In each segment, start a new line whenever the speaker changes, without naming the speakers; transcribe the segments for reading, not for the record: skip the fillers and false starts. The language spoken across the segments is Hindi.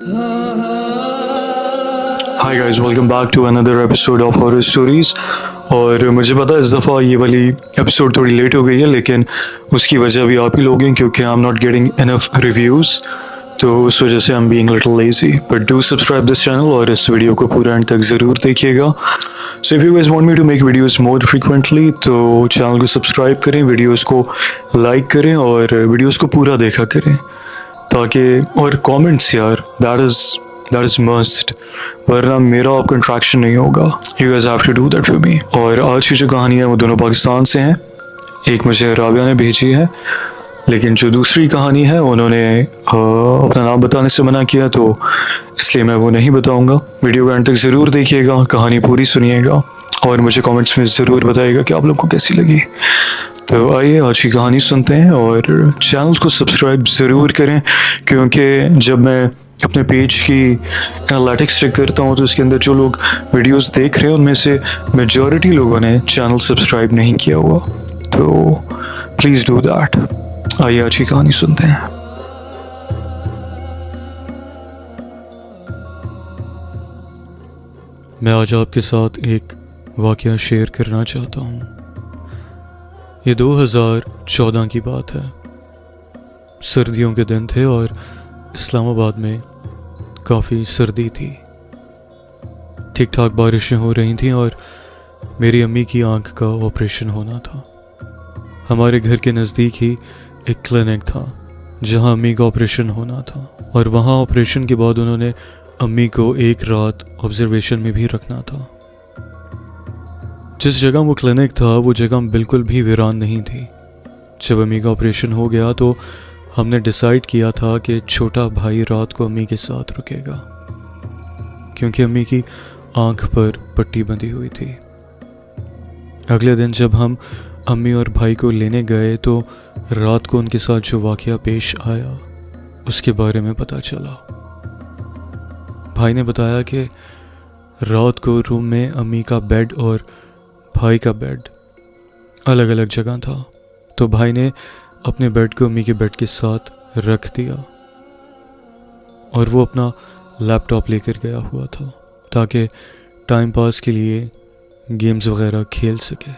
Hi guys, welcome back to another episode of horror stories. और मुझे पता है इस दफ़ा ये वाली एपिसोड थोड़ी लेट हो गई है, लेकिन उसकी वजह भी आप ही लोग हैं क्योंकि I am not getting enough reviews, तो उस वजह से I am being little lazy. But do subscribe this channel और इस वीडियो को पूरा एंड तक ज़रूर देखिएगा। So if you guys want me to make videos more frequently तो चैनल को सब्सक्राइब करें, वीडियोस को लाइक करें और वीडियोस को पूरा देखा करें ताकि, और कमेंट्स यार, दैट इज़ मस्ट, वरना मेरा आपका इंट्रैक्शन नहीं होगा। You guys have to do that for me. और आज की जो कहानी है वो दोनों पाकिस्तान से हैं। एक मुझे राबिया ने भेजी है, लेकिन जो दूसरी कहानी है उन्होंने अपना नाम बताने से मना किया, तो इसलिए मैं वो नहीं बताऊंगा। वीडियो को एंड तक ज़रूर देखिएगा, कहानी पूरी सुनिएगा और मुझे कमेंट्स में ज़रूर बताइएगा कि आप लोग को कैसी लगी। तो आइए आज की कहानी सुनते हैं और चैनल को सब्सक्राइब ज़रूर करें, क्योंकि जब मैं अपने पेज की एनालिटिक्स चेक करता हूँ तो उसके अंदर जो लोग वीडियोस देख रहे हैं उनमें से मेजॉरिटी लोगों ने चैनल सब्सक्राइब नहीं किया हुआ, तो प्लीज़ डू दैट। आइए आज की कहानी सुनते हैं। मैं आज आपके साथ एक वाक़या शेयर करना चाहता हूँ। ये 2014 की बात है। सर्दियों के दिन थे और इस्लामाबाद में काफ़ी सर्दी थी। ठीक ठाक बारिशें हो रही थीं और मेरी अम्मी की आंख का ऑपरेशन होना था। हमारे घर के नज़दीक ही एक क्लिनिक था जहां अम्मी का ऑपरेशन होना था, और वहां ऑपरेशन के बाद उन्होंने अम्मी को एक रात ऑब्जर्वेशन में भी रखना था। जिस जगह वो क्लिनिक था वो जगह बिल्कुल भी वीरान नहीं थी। जब अम्मी का ऑपरेशन हो गया तो हमने डिसाइड किया था कि छोटा भाई रात को अम्मी के साथ रुकेगा, क्योंकि अम्मी की आंख पर पट्टी बंधी हुई थी। अगले दिन जब हम अम्मी और भाई को लेने गए तो रात को उनके साथ जो वाक़या पेश आया उसके बारे में पता चला। भाई ने बताया कि रात को रूम में अम्मी का बेड और भाई का बेड अलग अलग जगह था, तो भाई ने अपने बेड को अम्मी के बेड के साथ रख दिया और वो अपना लैपटॉप लेकर गया हुआ था ताकि टाइम पास के लिए गेम्स वगैरह खेल सके।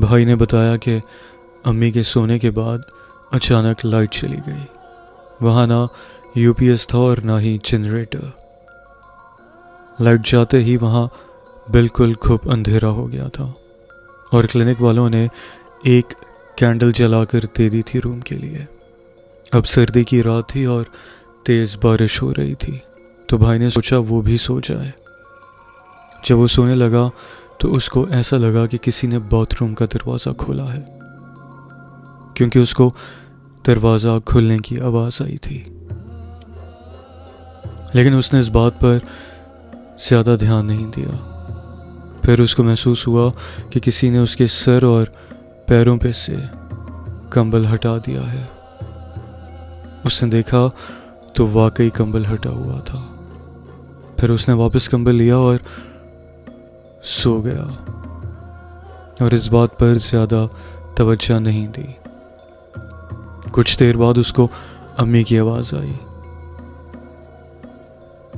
भाई ने बताया कि अम्मी के सोने के बाद अचानक लाइट चली गई। वहाँ ना यूपीएस था और ना ही जनरेटर। लाइट जाते ही वहाँ बिल्कुल खूब अंधेरा हो गया था और क्लिनिक वालों ने एक कैंडल जलाकर दे दी थी रूम के लिए। अब सर्दी की रात थी और तेज़ बारिश हो रही थी, तो भाई ने सोचा वो भी सो जाए। जब वो सोने लगा तो उसको ऐसा लगा कि किसी ने बाथरूम का दरवाज़ा खोला है, क्योंकि उसको दरवाज़ा खुलने की आवाज़ आई थी। लेकिन उसने इस बात पर ज़्यादा ध्यान नहीं दिया। फिर उसको महसूस हुआ कि किसी ने उसके सर और पैरों पे से कंबल हटा दिया है। उसने देखा तो वाकई कंबल हटा हुआ था। फिर उसने वापस कंबल लिया और सो गया और इस बात पर ज़्यादा तवज्जो नहीं दी। कुछ देर बाद उसको अम्मी की आवाज़ आई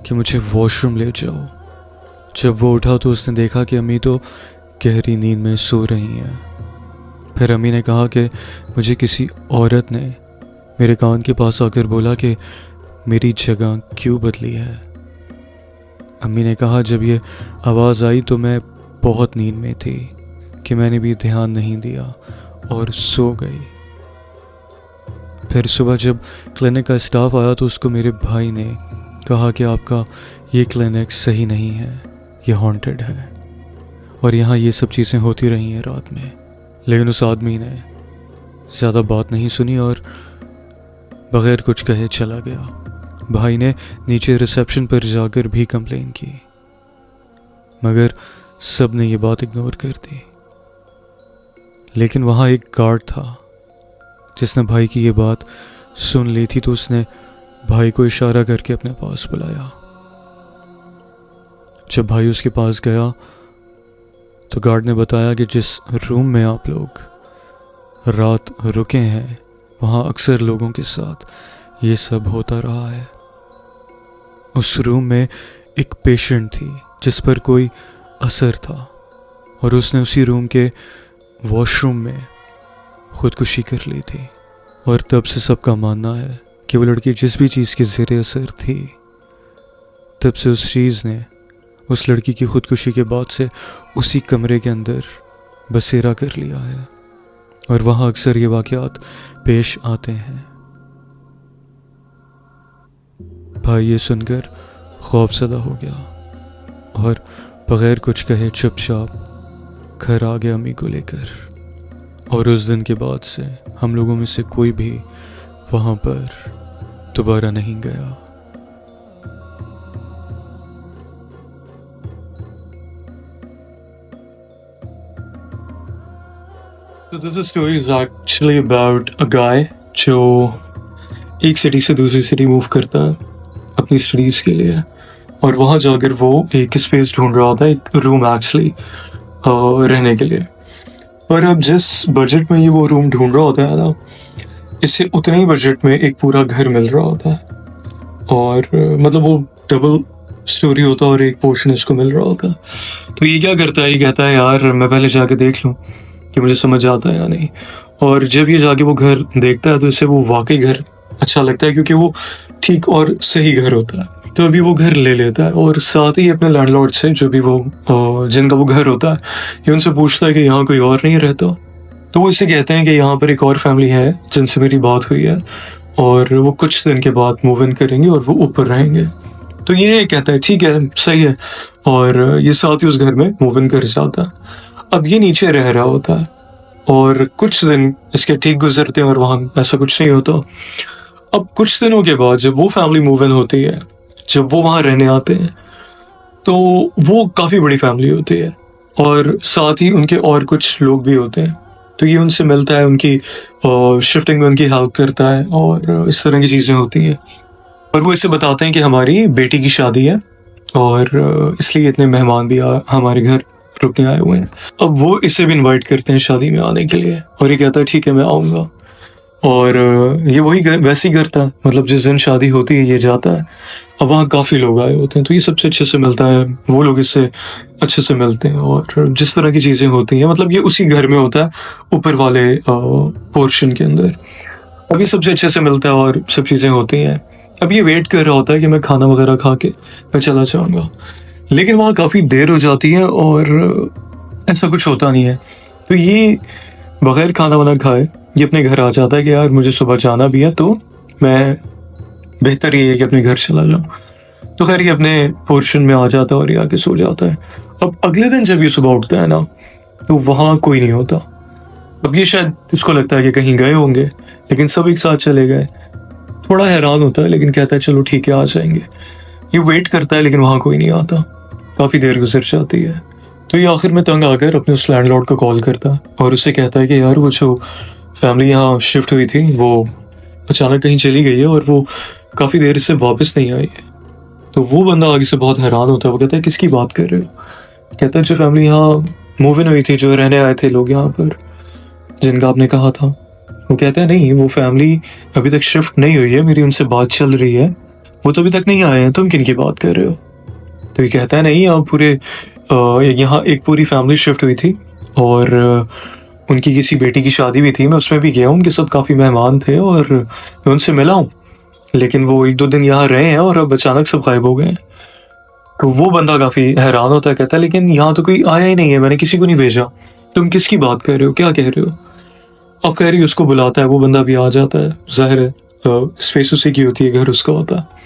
कि मुझे वॉशरूम ले जाओ। जब वो उठा तो उसने देखा कि अम्मी तो गहरी नींद में सो रही हैं। फिर अम्मी ने कहा कि मुझे किसी औरत ने मेरे कान के पास आकर बोला कि मेरी जगह क्यों बदली है। अम्मी ने कहा जब ये आवाज़ आई तो मैं बहुत नींद में थी कि मैंने भी ध्यान नहीं दिया और सो गई। फिर सुबह जब क्लिनिक का स्टाफ आया तो उसको मेरे भाई ने कहा कि आपका ये क्लिनिक सही नहीं है, ये हॉन्टेड है और यहाँ ये सब चीज़ें होती रही हैं रात में। लेकिन उस आदमी ने ज़्यादा बात नहीं सुनी और बग़ैर कुछ कहे चला गया। भाई ने नीचे रिसेप्शन पर जाकर भी कंप्लेन की, मगर सब ने ये बात इग्नोर कर दी। लेकिन वहाँ एक गार्ड था जिसने भाई की ये बात सुन ली थी, तो उसने भाई को इशारा करके अपने पास बुलाया। जब भाई उसके पास गया तो गार्ड ने बताया कि जिस रूम में आप लोग रात रुके हैं वहाँ अक्सर लोगों के साथ ये सब होता रहा है। उस रूम में एक पेशेंट थी जिस पर कोई असर था और उसने उसी रूम के वॉशरूम में खुदकुशी कर ली थी। और तब से सबका मानना है कि वो लड़की जिस भी चीज़ के ज़ेरे असर थी, तब से उस चीज़ ने उस लड़की की खुदकुशी के बाद से उसी कमरे के अंदर बसेरा कर लिया है और वहाँ अक्सर ये वाक़यात पेश आते हैं। भाई ये सुनकर खौफज़दा हो गया और बग़ैर कुछ कहे चुपचाप घर आ गया अम्मी को लेकर। और उस दिन के बाद से हम लोगों में से कोई भी वहाँ पर दोबारा नहीं गया। So this story is actually about a guy जो एक सिटी से दूसरी सिटी मूव करता है अपनी स्टडीज़ के लिए और वहाँ जाकर वो एक स्पेस ढूंढ रहा होता है, एक रूम एक्चुअली रहने के लिए। पर अब जिस बजट में ये वो रूम ढूंढ रहा होता है ना, इससे उतने ही बजट में एक पूरा घर मिल रहा होता है और मतलब वो डबल स्टोरी होता है और एक पोर्शन इसको मिल रहा होता है। तो ये क्या करता है, ये कहता है यार मैं पहले जाके देख लूँ कि मुझे समझ आता है या नहीं। और जब ये जाके वो घर देखता है तो इससे वो वाकई घर अच्छा लगता है क्योंकि वो ठीक और सही घर होता है। तो अभी वो घर ले लेता है और साथ ही अपने लैंडलॉर्ड से, जो भी वो जिनका वो घर होता है, ये उनसे पूछता है कि यहाँ कोई और नहीं रहता। तो वो इससे कहते हैं कि यहाँ पर एक और फैमिली है जिनसे मेरी बात हुई है और वो कुछ दिन के बाद मूव इन करेंगे और वो ऊपर रहेंगे। तो ये कहता है ठीक है, सही है, और ये साथ ही उस घर में मूव इन कर जाता है। अब ये नीचे रह रहा होता है और कुछ दिन इसके ठीक गुजरते हैं और वहाँ ऐसा कुछ नहीं होता। अब कुछ दिनों के बाद जब वो फैमिली मूव इन होती है, जब वो वहाँ रहने आते हैं, तो वो काफ़ी बड़ी फैमिली होती है और साथ ही उनके और कुछ लोग भी होते हैं। तो ये उनसे मिलता है, उनकी शिफ्टिंग में उनकी हेल्प करता है और इस तरह की चीज़ें होती हैं। और वो इसे बताते हैं कि हमारी बेटी की शादी है और इसलिए इतने मेहमान भी हमारे घर रुकने आए हुए हैं। अब वो इसे भी इनवाइट करते हैं शादी में आने के लिए और ये कहता है ठीक है मैं आऊँगा। और ये वही वैसे ही करता है, मतलब जिस दिन शादी होती है ये जाता है। अब वहाँ काफ़ी लोग आए होते हैं तो ये सबसे अच्छे से मिलता है, वो लोग इससे अच्छे से मिलते हैं और जिस तरह की चीज़ें होती हैं, मतलब ये उसी घर में होता है ऊपर वाले पोर्शन के अंदर। अब ये सबसे अच्छे से मिलता है और सब चीज़ें होती हैं। अब ये वेट कर रहा होता है कि मैं खाना वगैरह खा के मैं चला जाऊँगा, लेकिन वहाँ काफ़ी देर हो जाती है और ऐसा कुछ होता नहीं है। तो ये बगैर खाना वाना खाए ये अपने घर आ जाता है कि यार मुझे सुबह जाना भी है तो मैं बेहतर ये है कि अपने घर चला जाऊँ। तो खैर ये अपने पोर्शन में आ जाता है और ये आके सो जाता है। अब अगले दिन जब ये सुबह उठता है ना तो वहाँ कोई नहीं होता। अब ये शायद इसको लगता है कि कहीं गए होंगे, लेकिन सब एक साथ चले गए। थोड़ा हैरान होता है लेकिन कहता है चलो ठीक है आ जाएंगे। ये वेट करता है लेकिन वहाँ कोई नहीं आता, काफ़ी देर गुजर जाती है। तो ये आखिर में तंग आकर अपने उस लैंडलॉर्ड को कॉल करता है और उससे कहता है कि यार वो जो फैमिली यहाँ शिफ्ट हुई थी वो अचानक कहीं चली गई है और वो काफ़ी देर से वापस नहीं आई है। तो वो बंदा आगे से बहुत हैरान होता है, वो कहता है किसकी बात कर रहे हो? कहता है जो फैमिली यहाँ मूव इन हुई थी, जो रहने आए थे लोग यहाँ पर जिनका आपने कहा था। वो कहता है नहीं वो फैमिली अभी तक शिफ्ट नहीं हुई है, मेरी उनसे बात चल रही है, वो तो अभी तक नहीं आए हैं, तुम किन की बात कर रहे हो? तो ये कहता है नहीं यहाँ पूरे यहाँ एक पूरी फैमिली शिफ्ट हुई थी और उनकी किसी बेटी की शादी भी थी, मैं उसमें भी गया हूँ, उनके साथ काफ़ी मेहमान थे और मैं उनसे मिला हूँ, लेकिन वो 1-2 दिन यहाँ रहे हैं और अब अचानक सब गायब हो गए हैं। तो वो बंदा काफ़ी हैरान होता है, कहता है लेकिन यहाँ तो कोई आया ही नहीं है, मैंने किसी को नहीं भेजा, तुम किसकी बात कर रहे हो, क्या कह रहे हो? अब कह रही उसको बुलाता है, वो बंदा भी आ जाता है, जाहिर है स्पेस उसी की होती है, घर उसका होता है।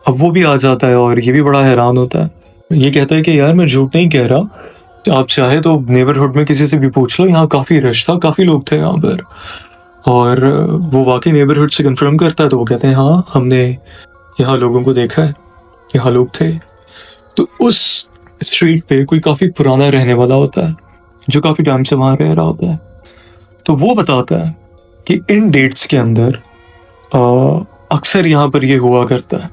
अब वो भी आ जाता है और ये भी बड़ा हैरान होता है। ये कहता है कि यार मैं झूठ नहीं कह रहा, आप चाहे तो नेबरहुड में किसी से भी पूछ लो, यहाँ काफ़ी रश था, काफ़ी लोग थे यहाँ पर। और वो वाकई नेबरहुड से कंफर्म करता है, तो वो कहते हैं हाँ हमने यहाँ लोगों को देखा है, यहाँ लोग थे। तो उस स्ट्रीट पे कोई काफ़ी पुराना रहने वाला होता है जो काफ़ी टाइम से वहाँ रह रहा होता है। तो वो बताता है कि इन डेट्स के अंदर अक्सर यहाँ पर ये हुआ करता है।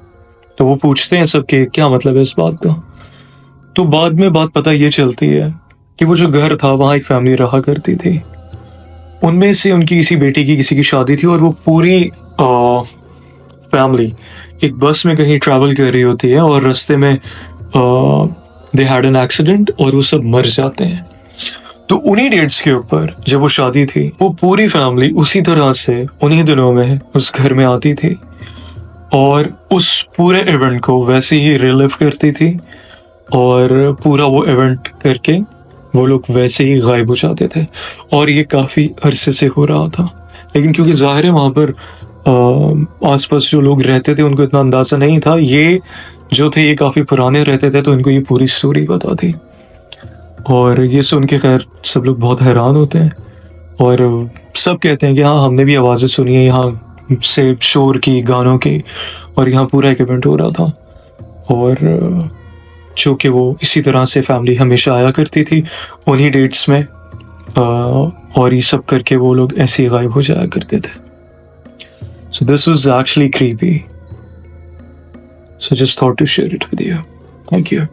तो वो पूछते हैं सबके क्या मतलब है इस बात का। तो बाद में बात पता ये चलती है कि वो जो घर था वहाँ एक फैमिली रहा करती थी, उनमें से उनकी किसी बेटी की किसी की शादी थी और वो पूरी फैमिली एक बस में कहीं ट्रैवल कर रही होती है और रास्ते में दे हैड एन एक्सीडेंट और वो सब मर जाते हैं। तो उन्हीं डेट्स के ऊपर जब वो शादी थी, वो पूरी फैमिली उसी तरह से उन्हीं दिनों में उस घर में आती थी और उस पूरे इवेंट को वैसे ही रिलिव करती थी और पूरा वो इवेंट करके वो लोग वैसे ही गायब हो जाते थे। और ये काफ़ी अरसे से हो रहा था, लेकिन क्योंकि जाहिर है वहाँ पर आसपास जो लोग रहते थे उनको इतना अंदाज़ा नहीं था, ये जो थे ये काफ़ी पुराने रहते थे, तो इनको ये पूरी स्टोरी पता थी। और ये सुन के खैर सब लोग बहुत हैरान होते हैं और सब कहते हैं कि हाँ हमने भी आवाज़ें सुनी है यहाँ से, शोर की, गानों की, और यहाँ पूरा एक इवेंट हो रहा था। और जो कि वो इसी तरह से फैमिली हमेशा आया करती थी उन्हीं डेट्स में, और ये सब करके वो लोग ऐसे ही गायब हो जाया करते थे। So this was actually creepy, so just thought to share it with you. Thank you.